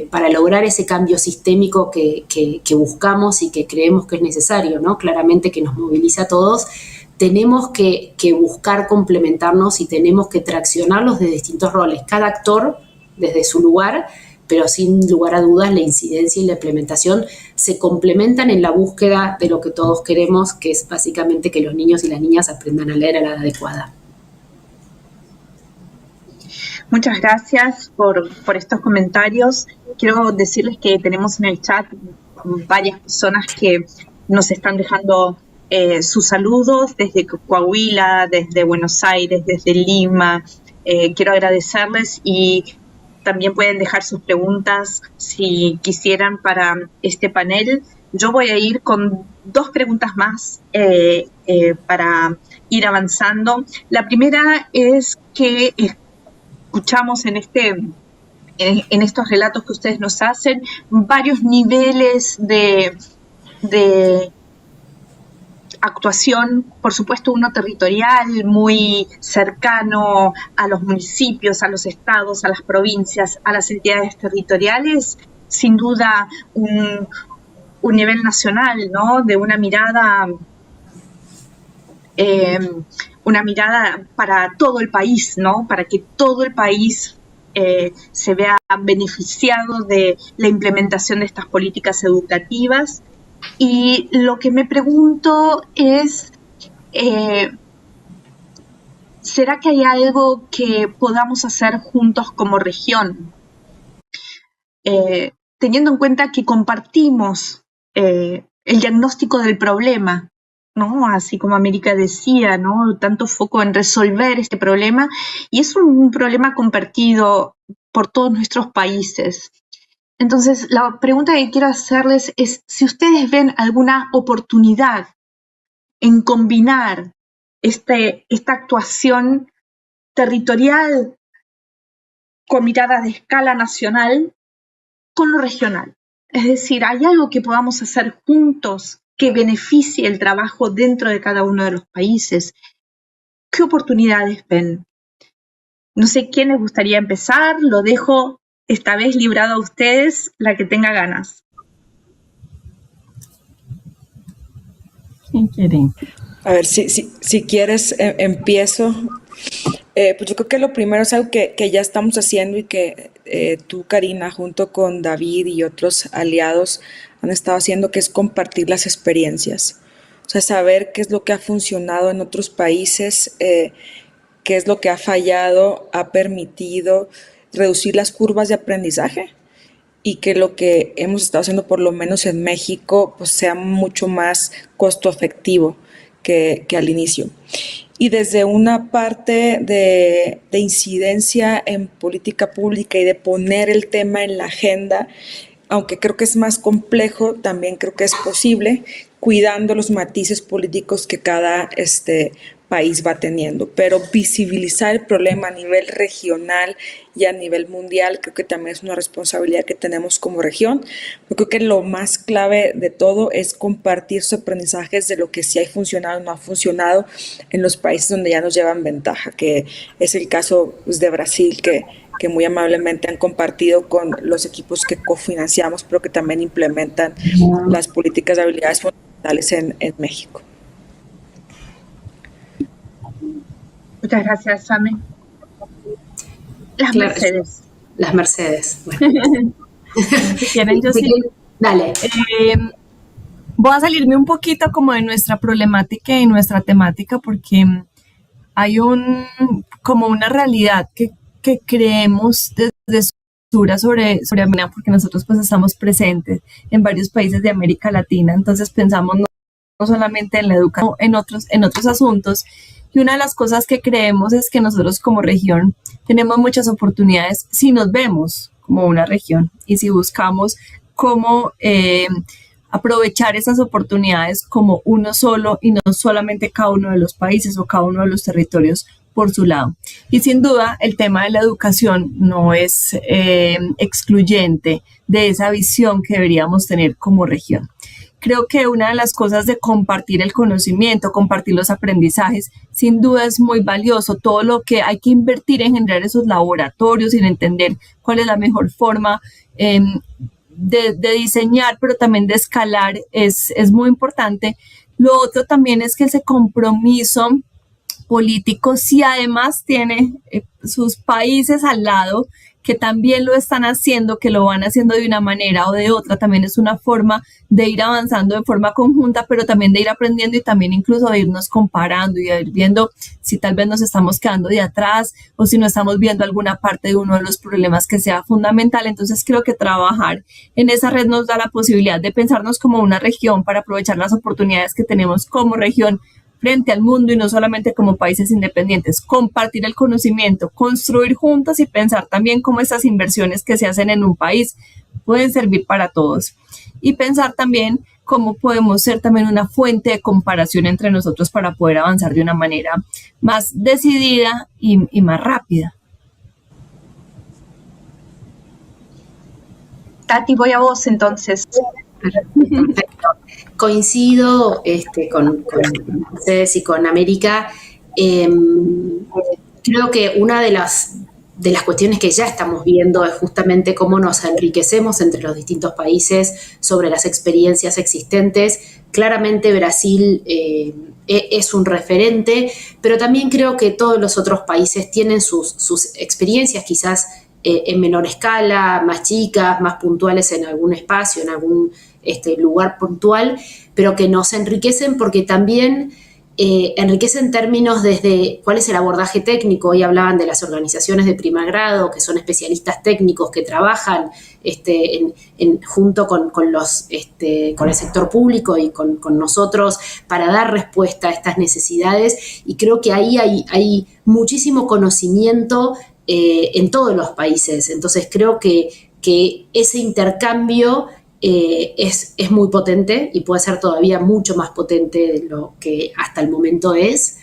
para lograr ese cambio sistémico que buscamos y que creemos que es necesario, ¿no? Claramente que nos moviliza a todos, tenemos que buscar complementarnos y tenemos que traccionarlos de distintos roles, cada actor desde su lugar, pero sin lugar a dudas la incidencia y la implementación se complementan en la búsqueda de lo que todos queremos, que es básicamente que los niños y las niñas aprendan a leer a la edad adecuada. Muchas gracias por estos comentarios. Quiero decirles que tenemos en el chat varias personas que nos están dejando sus saludos desde Coahuila, desde Buenos Aires, desde Lima. Quiero agradecerles y también pueden dejar sus preguntas si quisieran para este panel. Yo voy a ir con 2 preguntas más para ir avanzando. La primera es que escuchamos en estos relatos que ustedes nos hacen varios niveles de actuación, por supuesto uno territorial, muy cercano a los municipios, a los estados, a las provincias, a las entidades territoriales, sin duda un nivel nacional, ¿no? De una mirada para todo el país, ¿no? Para que todo el país se vea beneficiado de la implementación de estas políticas educativas. Y lo que me pregunto es, ¿será que hay algo que podamos hacer juntos como región? Teniendo en cuenta que compartimos el diagnóstico del problema, ¿no? Así como América decía, ¿no? Tanto foco en resolver este problema, y es un problema compartido por todos nuestros países. Entonces, la pregunta que quiero hacerles es si ustedes ven alguna oportunidad en combinar esta actuación territorial con mirada de escala nacional con lo regional. Es decir, ¿hay algo que podamos hacer juntos que beneficie el trabajo dentro de cada uno de los países? ¿Qué oportunidades ven? No sé quién les gustaría empezar, lo dejo esta vez librado a ustedes, la que tenga ganas. ¿Quién quiere? A ver, si quieres, empiezo. Pues yo creo que lo primero es algo que ya estamos haciendo y que tú, Karina, junto con David y otros aliados han estado haciendo, que es compartir las experiencias. O sea, saber qué es lo que ha funcionado en otros países, qué es lo que ha fallado, ha permitido reducir las curvas de aprendizaje y que lo que hemos estado haciendo, por lo menos en México, pues sea mucho más costo efectivo que al inicio. Y desde una parte de incidencia en política pública y de poner el tema en la agenda, aunque creo que es más complejo, también creo que es posible, cuidando los matices políticos que cada país va teniendo, pero visibilizar el problema a nivel regional y a nivel mundial creo que también es una responsabilidad que tenemos como región. Yo creo que lo más clave de todo es compartir sus aprendizajes de lo que sí ha funcionado y no ha funcionado en los países donde ya nos llevan ventaja, que es el caso pues, de Brasil, que muy amablemente han compartido con los equipos que cofinanciamos, pero que también implementan las políticas de habilidades fundamentales en México. Muchas gracias, Same. Las Claro, Mercedes. Las Mercedes. Bueno. Si quieren, yo sí. Dale. Voy a salirme un poquito como de nuestra problemática y nuestra temática porque hay como una realidad que creemos desde sobre América, porque nosotros pues estamos presentes en varios países de América Latina, entonces pensamos no solamente en la educación, en otros asuntos. Y una de las cosas que creemos es que nosotros como región tenemos muchas oportunidades si nos vemos como una región y si buscamos cómo aprovechar esas oportunidades como uno solo y no solamente cada uno de los países o cada uno de los territorios por su lado. Y sin duda el tema de la educación no es excluyente de esa visión que deberíamos tener como región. Creo que una de las cosas de compartir el conocimiento, compartir los aprendizajes, sin duda es muy valioso. Todo lo que hay que invertir en generar esos laboratorios, en entender cuál es la mejor forma de diseñar, pero también de escalar, es muy importante. Lo otro también es que ese compromiso político, si además tiene sus países al lado, que también lo están haciendo, que lo van haciendo de una manera o de otra, también es una forma de ir avanzando de forma conjunta, pero también de ir aprendiendo y también incluso de irnos comparando y de ir viendo si tal vez nos estamos quedando de atrás o si no estamos viendo alguna parte de uno de los problemas que sea fundamental. Entonces creo que trabajar en esa red nos da la posibilidad de pensarnos como una región para aprovechar las oportunidades que tenemos como región frente al mundo y no solamente como países independientes, compartir el conocimiento, construir juntos y pensar también cómo esas inversiones que se hacen en un país pueden servir para todos. Y pensar también cómo podemos ser también una fuente de comparación entre nosotros para poder avanzar de una manera más decidida y más rápida. Tati, voy a vos entonces. Perfecto. Coincido con ustedes y con América. Creo que una de las cuestiones que ya estamos viendo es justamente cómo nos enriquecemos entre los distintos países sobre las experiencias existentes. Claramente Brasil es un referente, pero también creo que todos los otros países tienen sus experiencias, quizás en menor escala, más chicas, más puntuales en algún espacio, en algún lugar puntual, pero que nos enriquecen porque también enriquecen términos desde cuál es el abordaje técnico. Hoy hablaban de las organizaciones de primer grado, que son especialistas técnicos que trabajan junto con el sector público y con nosotros para dar respuesta a estas necesidades, y creo que ahí hay muchísimo conocimiento en todos los países. Entonces creo que ese intercambio es muy potente y puede ser todavía mucho más potente de lo que hasta el momento es.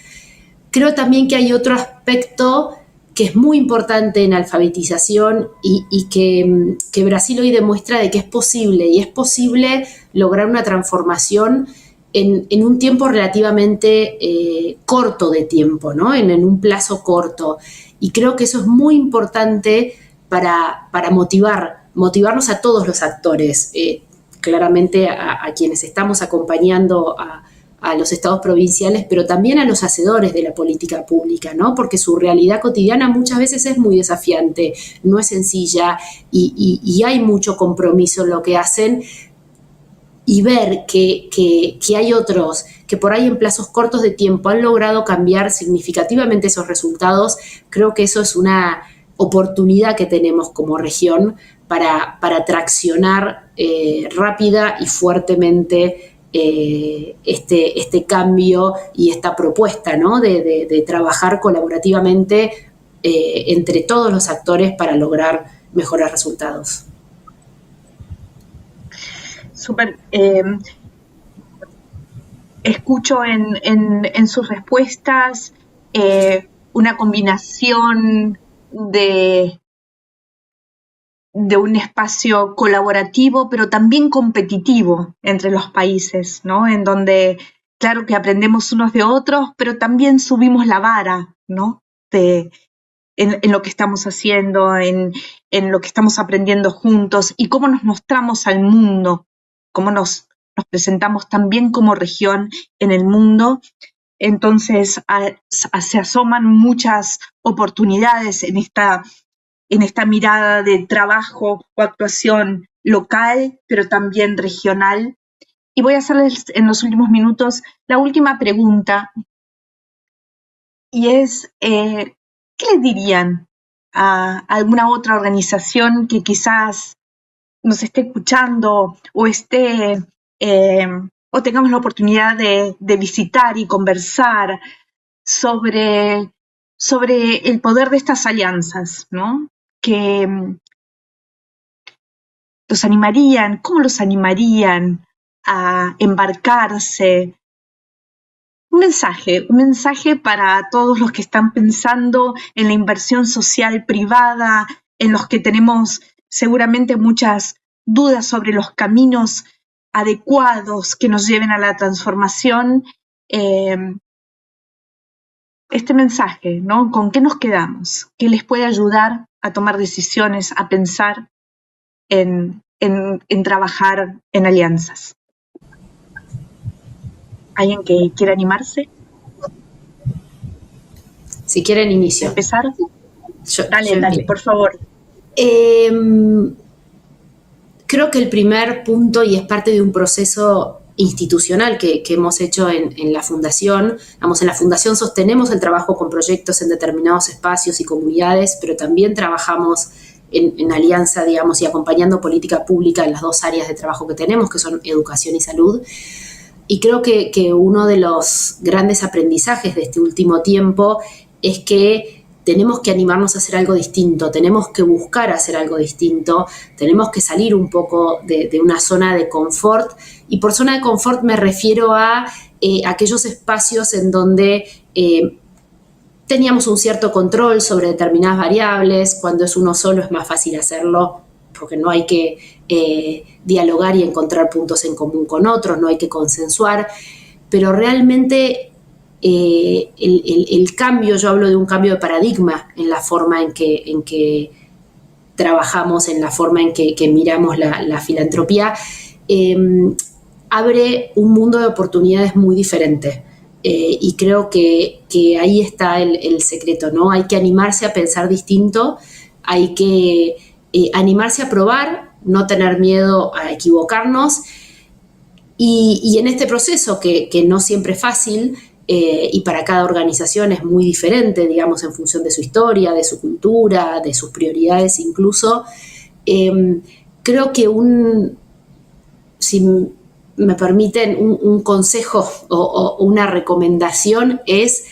Creo también que hay otro aspecto que es muy importante en alfabetización y que Brasil hoy demuestra de que es posible, y es posible lograr una transformación en un tiempo relativamente corto de tiempo, ¿no? En un plazo corto. Y creo que eso es muy importante para motivarnos a todos los actores, claramente a quienes estamos acompañando a los estados provinciales, pero también a los hacedores de la política pública, ¿no? Porque su realidad cotidiana muchas veces es muy desafiante, no es sencilla, y hay mucho compromiso en lo que hacen, y ver que hay otros que por ahí en plazos cortos de tiempo han logrado cambiar significativamente esos resultados. Creo que eso es una oportunidad que tenemos como región para traccionar rápida y fuertemente este cambio y esta propuesta, ¿no? de trabajar colaborativamente entre todos los actores para lograr mejores resultados. Súper. Escucho en sus respuestas una combinación de un espacio colaborativo, pero también competitivo entre los países, ¿no? En donde, claro que aprendemos unos de otros, pero también subimos la vara, ¿no? En lo que estamos haciendo, en lo que estamos aprendiendo juntos, y cómo nos mostramos al mundo, cómo nos presentamos también como región en el mundo. Entonces se asoman muchas oportunidades en esta mirada de trabajo o actuación local, pero también regional. Y voy a hacerles en los últimos minutos la última pregunta, y es, ¿qué les dirían a alguna otra organización que quizás nos esté escuchando o o tengamos la oportunidad de visitar y conversar sobre el poder de estas alianzas, ¿no? Que ¿cómo los animarían a embarcarse? Un mensaje para todos los que están pensando en la inversión social privada, en los que tenemos seguramente muchas dudas sobre los caminos adecuados que nos lleven a la transformación. Este mensaje, ¿no? ¿Con qué nos quedamos? ¿Qué les puede ayudar a tomar decisiones, a pensar en trabajar en alianzas? ¿Alguien que quiera animarse? Si quieren, inicio. ¿Empezar? Dale, por favor. Creo que el primer punto, y es parte de un proceso institucional que hemos hecho en la Fundación, en la Fundación sostenemos el trabajo con proyectos en determinados espacios y comunidades, pero también trabajamos en alianza, digamos, y acompañando política pública en las dos áreas de trabajo que tenemos, que son educación y salud. Y creo que uno de los grandes aprendizajes de este último tiempo es que tenemos que animarnos a hacer algo distinto, tenemos que buscar hacer algo distinto, tenemos que salir un poco de una zona de confort. Y por zona de confort me refiero a aquellos espacios en donde teníamos un cierto control sobre determinadas variables. Cuando es uno solo es más fácil hacerlo porque no hay que dialogar y encontrar puntos en común con otros, no hay que consensuar, pero realmente el cambio, yo hablo de un cambio de paradigma en la forma en que trabajamos, en la forma en que miramos la filantropía, abre un mundo de oportunidades muy diferente. Y creo que ahí está el secreto, ¿no? Hay que animarse a pensar distinto, hay que animarse a probar, no tener miedo a equivocarnos, y en este proceso que no siempre es fácil, y para cada organización es muy diferente, digamos, en función de su historia, de su cultura, de sus prioridades incluso, creo que si me permiten, un consejo o una recomendación es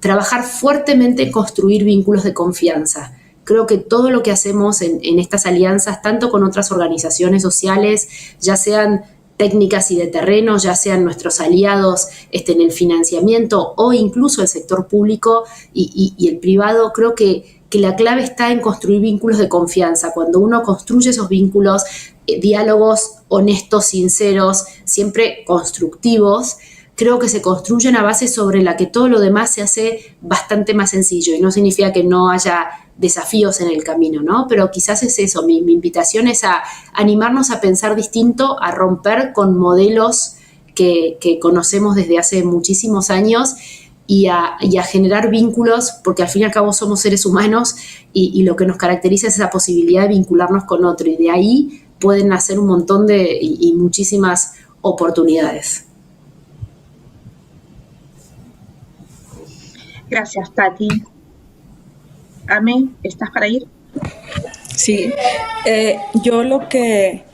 trabajar fuertemente en construir vínculos de confianza. Creo que todo lo que hacemos en estas alianzas, tanto con otras organizaciones sociales, ya sean técnicas y de terreno, ya sean nuestros aliados en el financiamiento o incluso el sector público y el privado, creo que la clave está en construir vínculos de confianza. Cuando uno construye esos vínculos, diálogos honestos, sinceros, siempre constructivos, creo que se construyen a base sobre la que todo lo demás se hace bastante más sencillo, y no significa que no haya desafíos en el camino, ¿no? Pero quizás es eso, mi invitación es a animarnos a pensar distinto, a romper con modelos que conocemos desde hace muchísimos años y a generar vínculos, porque al fin y al cabo somos seres humanos y lo que nos caracteriza es esa posibilidad de vincularnos con otro, y de ahí pueden nacer un montón y muchísimas oportunidades. Gracias, Tati. Ame, ¿estás para ir? Sí, yo lo que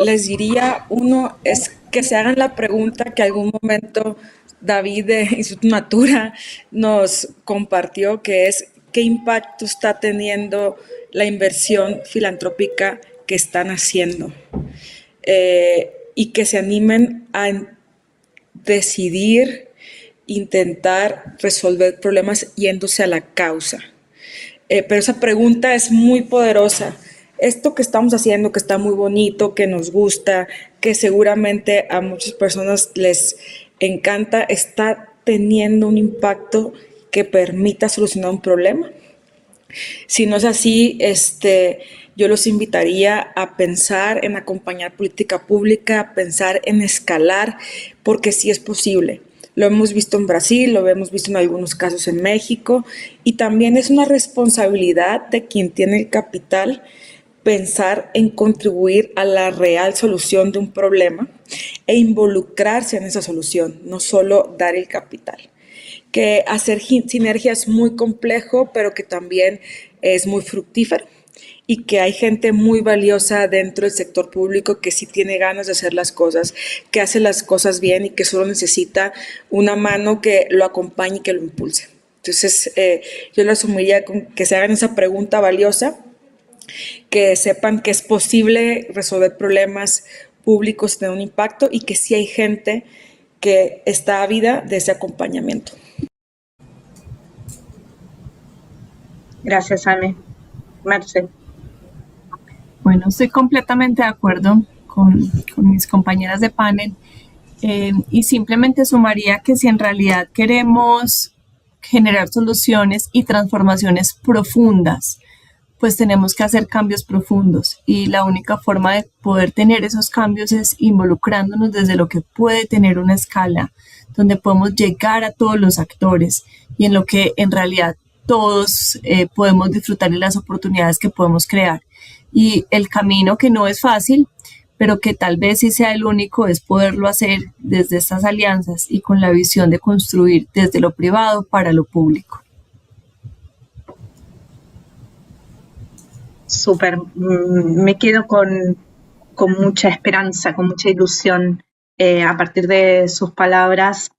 les diría, uno, es que se hagan la pregunta que algún momento David de Instituto Natura nos compartió, que es ¿qué impacto está teniendo la inversión filantrópica que están haciendo? Y que se animen a decidir, intentar resolver problemas yéndose a la causa. Pero esa pregunta es muy poderosa. Esto que estamos haciendo, que está muy bonito, que nos gusta, que seguramente a muchas personas les encanta, ¿está teniendo un impacto que permita solucionar un problema? Si no es así, yo los invitaría a pensar en acompañar política pública, a pensar en escalar, porque sí es posible. Lo hemos visto en Brasil, lo hemos visto en algunos casos en México, y también es una responsabilidad de quien tiene el capital pensar en contribuir a la real solución de un problema e involucrarse en esa solución, no solo dar el capital. Que hacer sinergia es muy complejo, pero que también es muy fructífero, y que hay gente muy valiosa dentro del sector público que sí tiene ganas de hacer las cosas, que hace las cosas bien y que solo necesita una mano que lo acompañe y que lo impulse. Entonces, yo lo asumiría con que se hagan esa pregunta valiosa, que sepan que es posible resolver problemas públicos, tener un impacto, y que sí hay gente que está ávida de ese acompañamiento. Gracias, Ame. Marce. Bueno, estoy completamente de acuerdo con mis compañeras de panel, y simplemente sumaría que si en realidad queremos generar soluciones y transformaciones profundas, pues tenemos que hacer cambios profundos, y la única forma de poder tener esos cambios es involucrándonos desde lo que puede tener una escala, donde podemos llegar a todos los actores y en lo que en realidad todos podemos disfrutar de las oportunidades que podemos crear. y el camino que no es fácil, pero que tal vez sí sea el único, es poderlo hacer desde estas alianzas y con la visión de construir desde lo privado para lo público. Súper, me quedo con mucha esperanza, con mucha ilusión a partir de sus palabras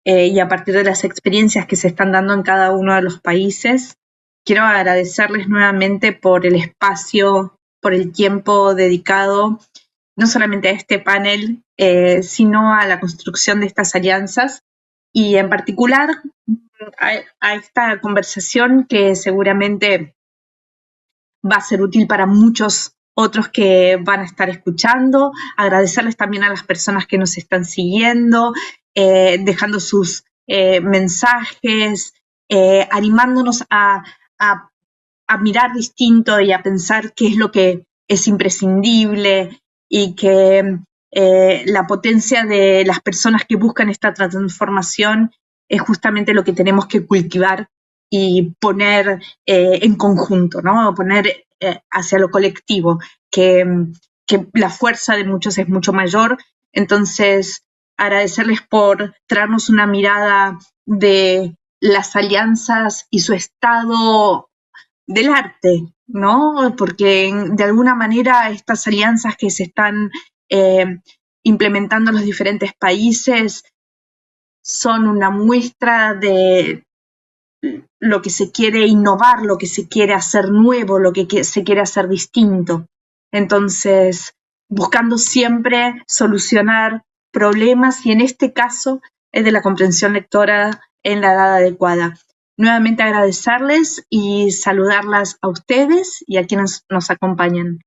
y a partir de las experiencias que se están dando en cada uno de los países. Quiero agradecerles nuevamente por el espacio, por el tiempo dedicado, no solamente a este panel, sino a la construcción de estas alianzas y en particular a esta conversación que seguramente va a ser útil para muchos otros que van a estar escuchando. Agradecerles también a las personas que nos están siguiendo, dejando sus mensajes, animándonos a mirar distinto y a pensar qué es lo que es imprescindible y que la potencia de las personas que buscan esta transformación es justamente lo que tenemos que cultivar y poner en conjunto, ¿no? Poner hacia lo colectivo, que la fuerza de muchos es mucho mayor. Entonces, agradecerles por traernos una mirada de las alianzas y su estado del arte, ¿no? Porque de alguna manera estas alianzas que se están implementando en los diferentes países son una muestra de lo que se quiere innovar, lo que se quiere hacer nuevo, lo que se quiere hacer distinto. Entonces, buscando siempre solucionar problemas y en este caso es de la comprensión lectora en la edad adecuada. Nuevamente agradecerles y saludarlas a ustedes y a quienes nos acompañan.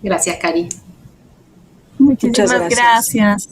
Gracias, Cari. Muchísimas gracias.